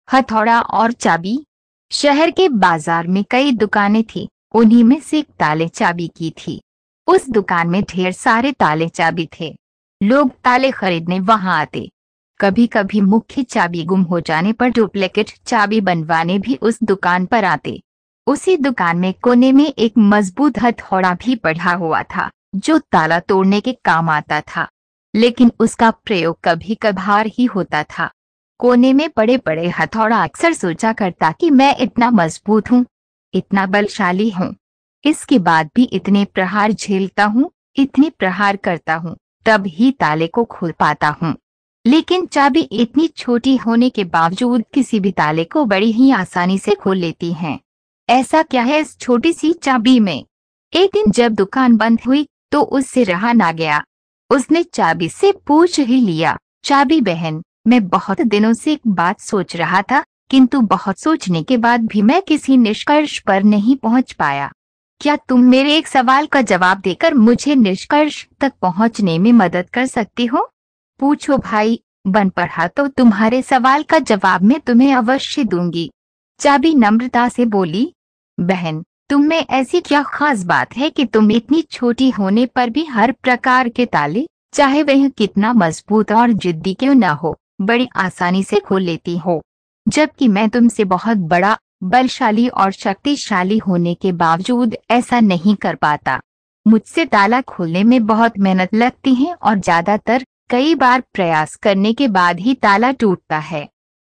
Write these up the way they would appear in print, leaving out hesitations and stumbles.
हथौड़ा और चाबी। शहर के बाजार में कई दुकानें थी, उन्हीं में से एक ताले चाबी की थी। उस दुकान में ढेर सारे ताले चाबी थे। लोग ताले खरीदने वहां आते। कभी कभी मुख्य चाबी गुम हो जाने पर डुप्लीकेट चाबी बनवाने भी उस दुकान पर आते। उसी दुकान में कोने में एक मजबूत हथौड़ा भी पड़ा हुआ था, जो ताला तोड़ने के काम आता था, लेकिन उसका प्रयोग कभी कभार ही होता था। कोने में पड़े पड़े हथौड़ा अक्सर सोचा करता कि मैं इतना मजबूत हूँ, इतना बलशाली हूँ, इसके बाद भी इतने प्रहार झेलता हूँ, इतने प्रहार करता हूँ, तब ही ताले को खोल पाता हूँ। लेकिन चाबी इतनी छोटी होने के बावजूद किसी भी ताले को बड़ी ही आसानी से खोल लेती है। ऐसा क्या है इस छोटी सी चाबी में? एक दिन जब दुकान बंद हुई तो उससे रहा ना गया। उसने चाबी से पूछ ही लिया, चाबी बहन, मैं बहुत दिनों से एक बात सोच रहा था, किंतु बहुत सोचने के बाद भी मैं किसी निष्कर्ष पर नहीं पहुंच पाया। क्या तुम मेरे एक सवाल का जवाब देकर मुझे निष्कर्ष तक पहुंचने में मदद कर सकती हो? पूछो भाई, बन पढ़ा तो तुम्हारे सवाल का जवाब मैं तुम्हें अवश्य दूंगी। चाबी नम्रता से बोली, बहन, तुम में ऐसी क्या खास बात है कि तुम इतनी छोटी होने पर भी हर प्रकार के ताले, चाहे वह कितना मजबूत और जिद्दी क्यों न हो, बड़ी आसानी से खोल लेती हो, जबकि मैं तुमसे बहुत बड़ा, बलशाली और शक्तिशाली होने के बावजूद ऐसा नहीं कर पाता। मुझसे ताला खोलने में बहुत मेहनत लगती है और ज्यादातर कई बार प्रयास करने के बाद ही ताला टूटता है।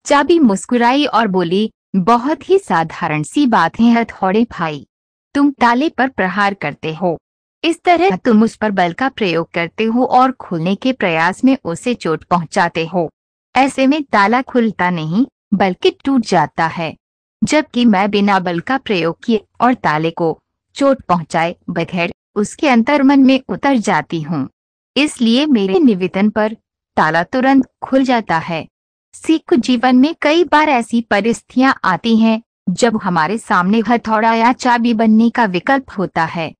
चाबी मुस्कुराई और बोली, बहुत ही साधारण सी बात है हथौड़े भाई, तुम ताले पर प्रहार करते हो, इस तरह तुम उस पर बल का प्रयोग करते हो और खोलने के प्रयास में उसे चोट पहुंचाते हो। ऐसे में ताला खुलता नहीं बल्कि टूट जाता है, जबकि मैं बिना बल का प्रयोग किए और ताले को चोट पहुंचाए बगैर उसके अंतर्मन में उतर जाती हूँ। इसलिए मेरे निवेदन पर ताला तुरंत खुल जाता है। सिख जीवन में कई बार ऐसी परिस्थितियां आती हैं जब हमारे सामने हथौड़ा या चाबी बनने का विकल्प होता है।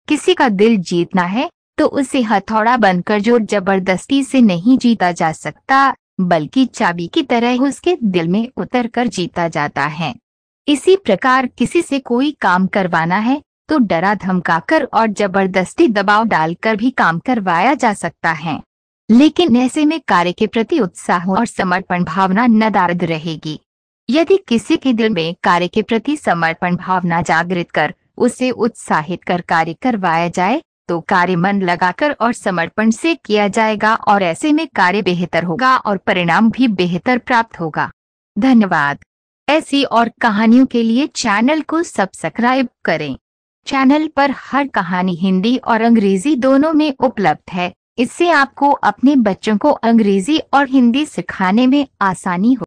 किसी का दिल जीतना है तो उसे हथौड़ा बनकर जोर जबरदस्ती से नहीं जीता जा सकता, बल्कि चाबी की तरह उसके दिल में उतरकर जीता जाता है। इसी प्रकार किसी से कोई काम करवाना है तो डरा धमकाकर और जबरदस्ती दबाव डालकर भी काम करवाया जा सकता है, लेकिन ऐसे में कार्य के प्रति उत्साह और समर्पण भावना नदारद रहेगी। यदि किसी के दिल में कार्य के प्रति समर्पण भावना जागृत कर उसे उत्साहित कर कार्य करवाया जाए तो कार्य मन लगाकर और समर्पण से किया जाएगा और ऐसे में कार्य बेहतर होगा और परिणाम भी बेहतर प्राप्त होगा। धन्यवाद। ऐसी और कहानियों के लिए चैनल को सब्सक्राइब करें। चैनल पर हर कहानी हिंदी और अंग्रेजी दोनों में उपलब्ध है। इससे आपको अपने बच्चों को अंग्रेजी और हिंदी सिखाने में आसानी हो।